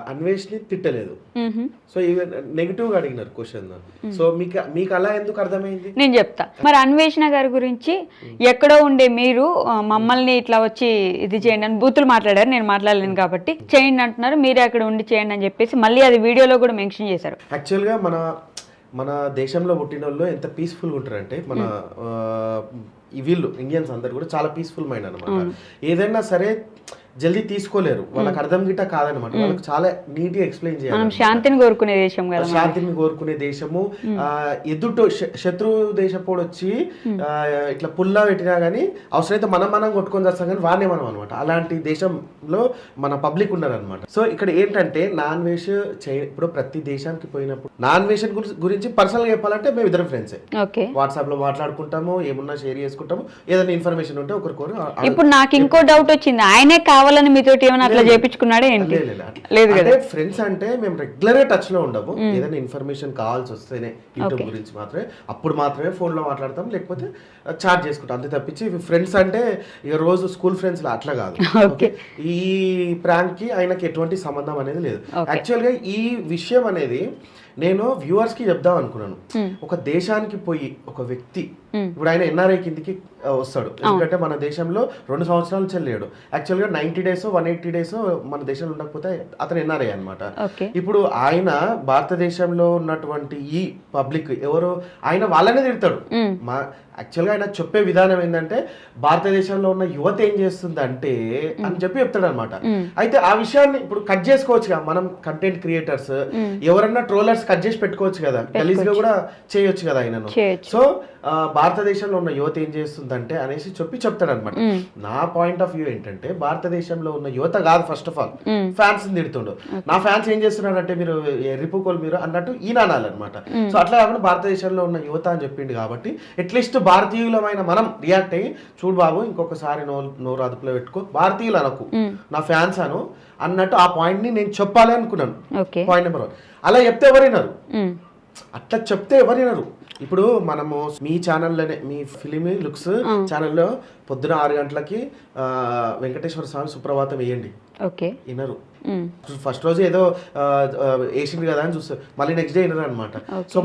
అన్వేష్ని తిట్టలేదు. So even negative గా అడిగినారు క్వశ్చన్. సో మీకు అలా ఎందుకు అర్థమైంది నేను చెప్తా. మరి అన్వేషణ గారి గురించి ఎక్కడో ఉండే మీరు మమ్మల్ని ఇట్లా వచ్చి ఇది చేయండి అని బూతులు మాట్లాడారు, నేను మాట్లాడలేను కాబట్టి చేయండి అంటున్నారు, మీరే అక్కడ ఉండి చేయండి అని చెప్పేసి మళ్ళీ అది వీడియోలో కూడా మెన్షన్ చేశారు. యాక్చువల్గా మన దేశంలో పుట్టిన వాళ్ళు ఎంత పీస్ఫుల్గా ఉంటారంటే మన వీళ్ళు ఇండియన్స్ అందరు కూడా చాలా పీస్ఫుల్ మైండ్ అనమాట. ఏదైనా సరే జల్దీ తీసుకోలేరు, వాళ్ళకి అర్థం గిట్ట కాదనమాట. వాళ్ళకి చాలా నీట్ గా ఎక్స్ప్లెయిన్ చేయాలి. శాంతిని కోరుకునే దేశం కదా, శాంతిని కోరుకునే దేశము. ఎదుట శత్రు దేశపోడు వచ్చి ఇట్లా పుల్లా పెట్టినా గానీ అవసరమైతే మనం కొట్టుకొని చేస్తాం కానీ వానే మనం అనమాట. అలాంటి దేశంలో మన పబ్లిక్ ఉన్నారు అనమాట. సో ఇక్కడ ఏంటంటే నాన్ వెజ్ ఇప్పుడు ప్రతి దేశానికి పోయినప్పుడు నాన్ వెజ్ గురించి పర్సనల్ గా చెప్పాలంటే మేము ఇద్దరం ఫ్రెండ్స్, వాట్సాప్ లో మాట్లాడుకుంటాము, ఏమున్నా షేర్ చేసుకుంటాము, ఏదైనా ఇన్ఫర్మేషన్ ఉంటే ఒకరికొకరు. ఇప్పుడు నాకు ఇంకో డౌట్ వచ్చింది, ఆయనే కావాలని మీతో ఏమైనా అట్లా చేయించుకున్నాడే ఏంటి? లేదు కదా. ఫ్రెండ్స్ అంటే మేము రెగ్యులర్ గా టచ్ లో ఉండము, ఏదైనా ఇన్ఫర్మేషన్ కావాల్సి వస్తేనే యూట్యూబ్ గురించి మాత్రమే ఫోన్ లో మాట్లాడతాం, లేకపోతే చాట్ చేసుకుంటాం, అంతే తప్పించి ఫ్రెండ్స్ అంటే ఇక రోజు స్కూల్ ఫ్రెండ్స్ అట్లా కాదు. ఈ ప్రాంక్ కి ఆయనకి ఎటువంటి సంబంధం అనేది లేదు. యాక్చువల్ గా ఈ విషయం అనేది నేను వ్యూవర్స్ కి చెప్దాం అనుకున్నాను. ఒక దేశానికి పోయి ఒక వ్యక్తి, ఇప్పుడు ఆయన ఎన్ఆర్ఐ కిందికి వస్తాడు, ఎందుకంటే మన దేశంలో 2 సంవత్సరాలు చెల్లేడు. యాక్చువల్ గా 90 days 180 days మన దేశంలో ఉండకపోతే అతను ఎన్ఆర్ఐ అనమాట. ఇప్పుడు ఆయన భారతదేశంలో ఉన్నటువంటి ఈ పబ్లిక్ ఎవరు, ఆయన వాళ్ళనే తిడతాడు. యాక్చువల్గా ఆయన చెప్పే విధానం ఏంటంటే భారతదేశంలో ఉన్న యువత ఏం చేస్తుంది అంటే అని చెప్పి చెప్తాడు అనమాట. అయితే ఆ విషయాన్ని ఇప్పుడు కట్ చేసుకోవచ్చు కదా, మనం కంటెంట్ క్రియేటర్స్ ఎవరన్నా ట్రోలర్స్ కట్ చేసి పెట్టుకోవచ్చు కదా, గలీజ్ గా కూడా చేయొచ్చు కదా ఆయనను. సో భారతదేశంలో ఉన్న యువత ఏం చేస్తుందంటే అనేసి చెప్తాడు అనమాట. నా పాయింట్ ఆఫ్ వ్యూ ఏంటంటే భారతదేశంలో ఉన్న యువత కాదు, ఫస్ట్ ఆఫ్ ఆల్ ఫ్యాన్స్ తిడుతుండు. నా ఫ్యాన్స్ ఏం చేస్తున్నారంటే మీరు రిపుకోలు మీరు అన్నట్టు ఈయన అనాలన్నమాట. సో అట్లా కాకుండా భారతదేశంలో ఉన్న యువత అని చెప్పిండు కాబట్టి అట్లీస్ట్ భారతీయులమైన మనం రియాక్ట్ అయ్యి చూడు బాబు ఇంకొకసారి నోరు అదుపులో పెట్టుకో, భారతీయులు అనకు, నా ఫ్యాన్స్ అను అన్నట్టు ఆ పాయింట్ ని నేను చెప్పాలి అనుకున్నాను. Point number 1. అలా చెప్తే ఎవరినారు, అట్లా చెప్తే ఎవరినారు. ఇప్పుడు మనము మీ ఛానల్లోనే మీ ఫిలిమి లుక్స్ ఛానల్లో పొద్దున 6 గంటలకి వెంకటేశ్వర స్వామి సుప్రభాతం వేయండి, వినరు. ఫస్ట్ రోజు ఏదో వేసింది కదా అని చూస్తారు, మళ్ళీ నెక్స్ట్ డే వినరు అనమాట. సో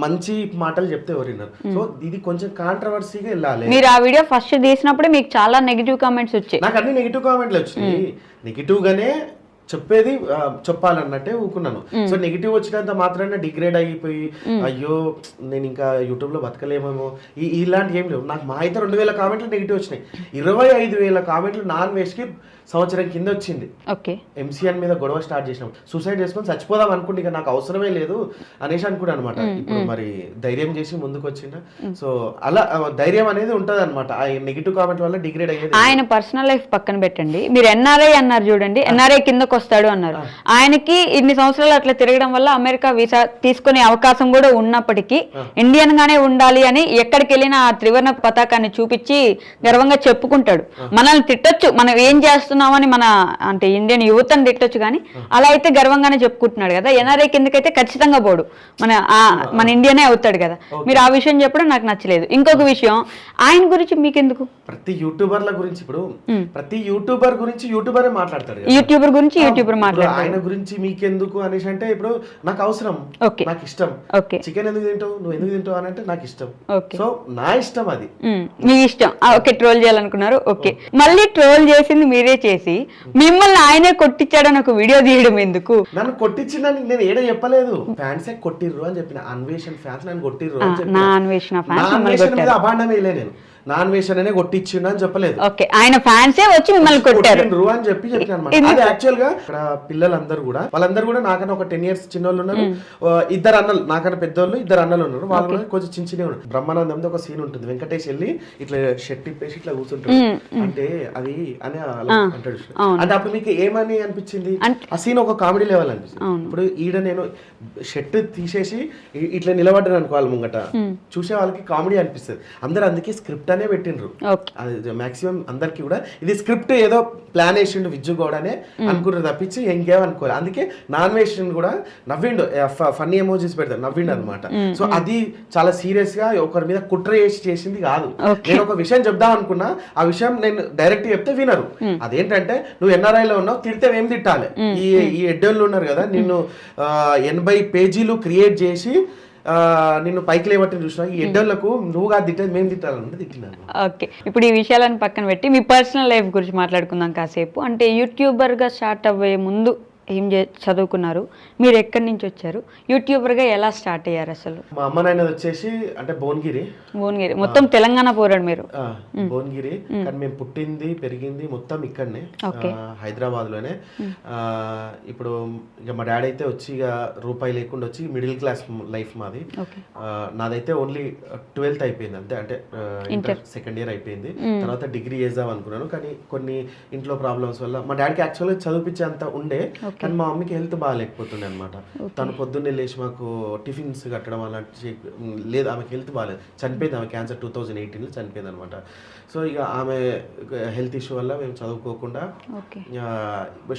మంచి మాటలు చెప్తే ఎవరు వినరు. సో ఇది కొంచెం కాంట్రవర్సీగా వెళ్ళాలి. మీరు ఆ వీడియో ఫస్ట్ తీసినప్పుడే మీకు చాలా నెగిటివ్ కామెంట్స్ వచ్చాయి. నాకు అన్ని నెగిటివ్ కామెంట్లు వచ్చినాయి. నెగిటివ్ గానే చెప్పేది చెప్పాలన్నట్టే ఊకున్నాను. సో నెగిటివ్ వచ్చినంత మాత్రాన డిగ్రేడ్ అయిపోయి అయ్యో నేను ఇంకా యూట్యూబ్ లో బతకలేమేమో ఇలాంటి ఏం లేవు. నాకు మా అయితే 2000 కామెంట్లు నెగిటివ్ వచ్చినాయి. 25,000 కామెంట్లు నాన్ వెజ్ కి సంవత్సరం కింద వచ్చింది. ఎంసీఎన్ మీద గొడవ స్టార్ట్ చేసినాం, సూసైడ్ చేసుకొని చచ్చిపోదాం అనుకుంటే ఇక నాకు అవసరమే లేదు అనేసి అనుకున్నాను అనమాట. ఇప్పుడు మరి ధైర్యం చేసి ముందుకు వచ్చిండ. సో అలా ధైర్యం అనేది ఉంటది అనమాట. ఆ నెగిటివ్ కామెంట్ వల్ల డిగ్రేడ్ అయ్యేది. ఆయన పర్సనల్ లైఫ్ పక్కన పెట్టండి, మీరు ఎన్ఆర్ఐ అన్నారు చూడండి, ఎన్ఆర్ఐ కిందకు వస్తాడు అన్నారు. ఆయనకి ఇన్ని సంవత్సరాలు అట్లా తిరగడం వల్ల అమెరికా వీసా తీసుకునే అవకాశం కూడా ఉన్నప్పటికీ ఇండియన్ గానే ఉండాలి అని ఎక్కడికి వెళ్ళినా ఆ త్రివర్ణ పతాకాన్ని చూపించి గర్వంగా చెప్పుకుంటాడు. మనల్ని తిట్టొచ్చు, మనం ఏం చేస్తున్నామని మన అంటే ఇండియన్ యువతను తిట్టొచ్చు, కానీ అలా అయితే గర్వంగానే చెప్పుకుంటున్నాడు కదా. ఎన్ఆర్ఐ కిందకైతే ఖచ్చితంగా పోడు, మన ఇండియనే అవుతాడు కదా. మీరు ఆ విషయం చెప్పడం నాకు నచ్చలేదు. ఇంకొక విషయం, ఆయన గురించి మీకెందుకు? ప్రతి యూట్యూబర్ల గురించి ఇప్పుడు ప్రతి యూట్యూబర్ గురించి యూట్యూబర్ మాట్లాడతాడు, యూట్యూబర్ గురించి యూట్యూబర్ మాట్లాడతాడు. ఆయన గురించి మీకెందుకు అనేసి అంటే ఇప్పుడు నాకు అవసరం, నాకు ఇష్టం. చికెన్ ఎందుకు తింటావు, నువ్వు ఎందుకు తింటావు అని అంటే నాకు ఇష్టం. సో నా ఇష్టం, అది మీ ఇష్టం. ఓకే, ట్రోల్ చేయాలనుకున్నారు. ఓకే, మళ్ళీ ట్రోల్ చేసింది మీరే చేసి మిమ్మల్ని ఆయనే కొట్టించాడని ఒక వీడియో తీయడం ఎందుకు? నన్ను కొట్టించిందని నేను ఏదో చెప్పలేదు. ఫ్యాన్సే కొట్టిర్రు అని చెప్పిన, అన్వేషణ ఫ్యాన్స్ నన్ను కొట్టిర్రు అని చెప్పిన. నా అన్వేషణ ఫ్యాన్స్ అభాండం వేయలే, నేను నాన్ వేషనే కొట్టించిండు అని చెప్పలేదు. ఓకే, ఆయన ఫ్యాన్సే వచ్చి మిమ్మల్ని కొట్టారు అని చెప్పిన అనమాట. అది యాక్చువల్ గా ఇక్కడ పిల్లలందరూ కూడా వాళ్ళందరూ కూడా నాకన్నా ఒక 10 years చిన్నోళ్ళు ఉన్నారు, 2 అన్నలు నాకన్నా పెద్దోళ్ళు, 2 అన్నలు ఉన్నారు. వాళ్ళు కూడా కొంచెం చిన్న ఉన్నారు. బ్రహ్మానందంతో ఒక సీన్ ఉంటుంది, వెంకటేష్ వెళ్ళి ఇట్లా షర్ట్ ఇప్పేసి ఇట్లా కూర్చుంటాడు అంటే అది అని అంటాడు. అంటే అప్పుడు మీకు ఏమని అనిపించింది? ఆ సీన్ ఒక కామెడీ లెవెల్ అనిపిస్తుంది. ఇప్పుడు ఈడ నేను షర్ట్ తీసేసి ఇట్లా నిలబడ్డాను అనుకో, వాళ్ళ ముంగట చూసే వాళ్ళకి కామెడీ అనిపిస్తుంది. అందరూ అందుకే స్క్రిప్ట్ అనే పెట్టిండ్రు. ఓకే. అది మాక్సిమం అందరికి కూడా ఇది స్క్రిప్ట్ ఏదో ప్లాన్ వేసిండు విజ్జు గౌడనే అనుకున్నారు తప్పించి ఇంకేమనుకోలేదు. అందుకే నాన్ వేషన్ కూడా నవ్విండు, ఫన్నీ ఎమోజీస్ పెడతారు, నవ్విండు అనమాట. సో అది చాలా సీరియస్ గా ఒకరి మీద కుట్ర చేసింది కాదు. నేను ఒక విషయం చెప్దాం అనుకున్నా, ఆ విషయం నేను డైరెక్ట్ చెప్తే వినరు. అదేంటంటే నువ్వు NRI లో ఉన్నావు, తిడితే ఏం తిట్టాలి? ఈ ఎడ్డోళ్ళు ఉన్నారు కదా, నిన్ను 80 పేజీలు క్రియేట్ చేసి నిన్ను పైకి లేవట్టి చూసినా, ఈ ఎడ్డోళ్లకు నువ్వుగా తిట్టేది మేము తిట్టాలంటే తిట్టినాను. ఓకే, ఇప్పుడు ఈ విషయాలను పక్కన పెట్టి మీ పర్సనల్ లైఫ్ గురించి మాట్లాడుకుందాం కాసేపు. అంటే యూట్యూబర్గా స్టార్ట్ అవ్వే ముందు ఏం చదువుకున్నారు, మీరు ఎక్కడి నుంచి వచ్చారు, యూట్యూబర్గా ఎలా స్టార్ట్ అయ్యారు అసలు? మా అమ్మ నాయనది వచ్చేసి అంటే భువనగిరి, మొత్తం తెలంగాణ పోరాడు మీరు? భువనగిరి, కానీ మేము పుట్టింది పెరిగింది మొత్తం ఇక్కడనే, హైదరాబాద్ లోనే. ఇప్పుడు ఇక మా డాడీ అయితే వచ్చి ఇక రూపాయి లేకుండా వచ్చి మిడిల్ క్లాస్ లైఫ్ మాది. నాదైతే ఓన్లీ 12th అయిపోయింది అంతే, అంటే ఇంటర్ సెకండ్ ఇయర్ అయిపోయింది. తర్వాత డిగ్రీ చేద్దాం అనుకున్నాను, కానీ కొన్ని ఇంట్లో ప్రాబ్లమ్స్ వల్ల మా డాడీకి యాక్చువల్గా చదివించే అంత ఉండే, కానీ మా మమ్మీకి హెల్త్ బాగాలేకపోతుండే అనమాట. తను పొద్దున్నే లేచి మాకు టిఫిన్స్ కట్టడం అలాంటి లేదు, ఆమెకి హెల్త్ బాగాలేదు, చనిపోయింది. ఆమె క్యాన్సర్ 2018లో చనిపోయింది అనమాట. సో ఇక ఆమె హెల్త్ ఇష్యూ వల్ల మేము చదువుకోకుండా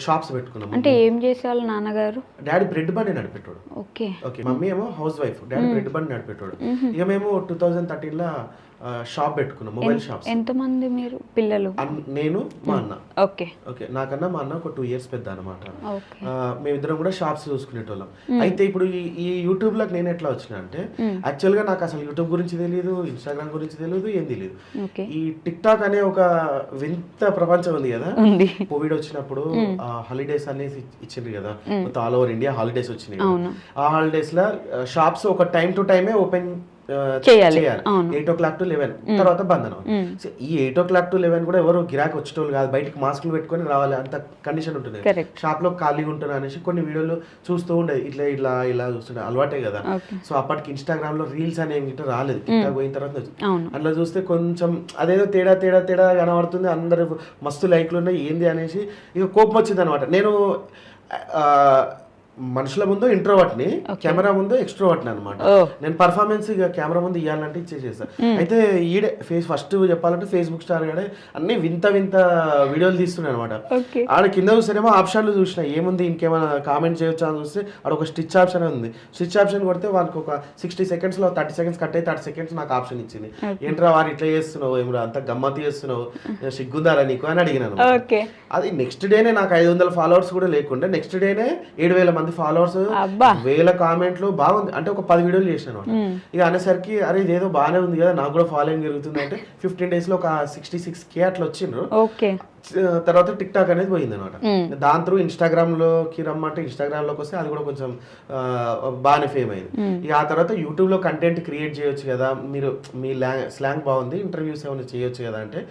షాప్స్ పెట్టుకున్నాం. అంటే ఏం చేసేవాళ్ళు నాన్నగారు? డాడీ బ్రెడ్ బండి నడిపెట్టాడు. ఓకే, మమ్మీ ఏమో హౌస్ వైఫ్, డాడీ బ్రెడ్ బండి నడిపెట్టాడు. ఇక మేము 2013లో షాప్ పెట్టుకున్నాం, మొబైల్ షాప్స్. ఎంతమంది మీరు పిల్లలు? నేను, మా అన్న. ఓకే, నాకన్నా మా అన్న ఒక 2 years పెద్ద అనమాట. మేమిద్దరం కూడా షాప్స్ చూసుకునేటోళ్ళం. అయితే ఇప్పుడు ఈ యూట్యూబ్ లోకి నేను ఎట్లా వచ్చిన అంటే, యాక్చువల్ గా నాకు అసలు యూట్యూబ్ గురించి తెలియదు, ఇన్స్టాగ్రామ్ గురించి తెలియదు, ఏం తెలియదు. ఈ టిక్ టాక్ అనే ఒక వింత ప్రపంచం ఉంది కదా. కోవిడ్ వచ్చినప్పుడు హాలిడేస్ అనేసి ఇచ్చిండ్రు కదా, మొత్తం ఆల్ ఓవర్ ఇండియా హాలిడేస్ వచ్చినాయి. ఆ హాలిడేస్ లో షాప్స్ ఒక టైం టు టైమే ఓపెన్ చేయాలి, 8 o'clock to 11 తర్వాత బంధనం. ఈ 8 o'clock to 11 కూడా ఎవరు గిరాకీ వచ్చేటోళ్ళు కాదు, బయటకు మాస్కులు పెట్టుకొని రావాలి, అంత కండిషన్ ఉంటుంది. షాప్ లో ఖాళీగా ఉంటున్నా అనేసి కొన్ని వీడియోలు చూస్తూ ఉండేది, ఇట్లా ఇట్లా ఇలా చూస్తుండే, అలవాటే కదా. సో అప్పటికి ఇన్స్టాగ్రామ్ లో రీల్స్ అనేవి రాలేదు, టిక్టాక్ పోయిన తర్వాత అట్లా చూస్తే కొంచెం అదేదో తేడా తేడా తేడా కనబడుతుంది, అందరు మస్తు లైక్లు ఉన్నాయి, ఏంది అనేసి ఇక కోపం వచ్చింది అనమాట. నేను మనుషుల ముందు ఇంట్రోవర్ట్ని, కెమెరా ముందు ఎక్స్ట్రోవర్ట్ని అనమాట. నేను పర్ఫార్మెన్స్ ఇక కెమెరా ముందు ఇవ్వాలంటే ఇచ్చేసేస్తా. అయితే ఈడే ఫస్ట్ చెప్పాలంటే ఫేస్బుక్ స్టార్ గాడే అన్ని వింత వింత వీడియోలు తీస్తున్నాయి అనమాట. ఆడ కింద చూస్తేనేమో ఆప్షన్లు చూసిన, ఏముంది ఇంకేమైనా కామెంట్ చేయొచ్చా అని చూస్తే ఆడ ఒక స్టిచ్ ఆప్షన్ ఉంది. స్టిచ్ ఆప్షన్ కొడితే వాళ్ళకి ఒక 60 seconds లో 30 seconds కట్ అయితే 30 seconds నాకు ఆప్షన్ ఇచ్చింది. ఏంట్రా వారు ఇట్లా చేస్తున్నావు, ఏమరా అంత గమ్మతి చేస్తున్నావు, సిగ్గుందారా నీకు అని అడిగినాను. అది నెక్స్ట్ డేనే నాకు 500 followers కూడా లేకుండా నెక్స్ట్ డేనే 7,000 మంది ఫాలోవర్స్, 1000 కామెంట్లు. బాగుంది అంటే ఒక 10 వీడియోలు చేసినాను. ఇక అనేసరికి అరే ఇదేదో బాగానే ఉంది కదా, నాకు కూడా ఫాలోయింగ్ జరుగుతుంది అంటే 15 days లో ఒక 66K అట్లా వచ్చిండ్రు. తర్వాత టిక్ టాక్ అనేది పోయింది అనమాట. దాని త్రూ ఇన్స్టాగ్రామ్ లోకి రమ్మంటే ఇన్స్టాగ్రామ్ లోకి వస్తే అది కూడా కొంచెం బాగానే ఫేమ్ అయింది. ఇక ఆ తర్వాత యూట్యూబ్ లో కంటెంట్ క్రియేట్ చేయొచ్చు కదా, మీరు మీ స్లాంగ్ బాగుంది, ఇంటర్వ్యూస్ ఏమైనా చేయొచ్చు కదా అంటే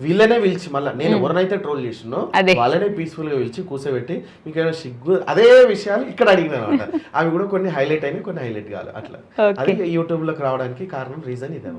వీళ్ళనే పిలిచి, మళ్ళీ నేను ఎవరినైతే ట్రోల్ చేసినో వాళ్ళనే పీస్ఫుల్ గా పిలిచి కూర్చోబెట్టి మీకు ఏమైనా సిగ్గు అదే విషయాలు ఇక్కడ అడిగినాను అనమాట. అవి కూడా కొన్ని హైలైట్ అయినాయి, కొన్ని హైలైట్ కాదు. అట్లా అది యూట్యూబ్ లోకి రావడానికి కారణం, రీజన్ ఇదే.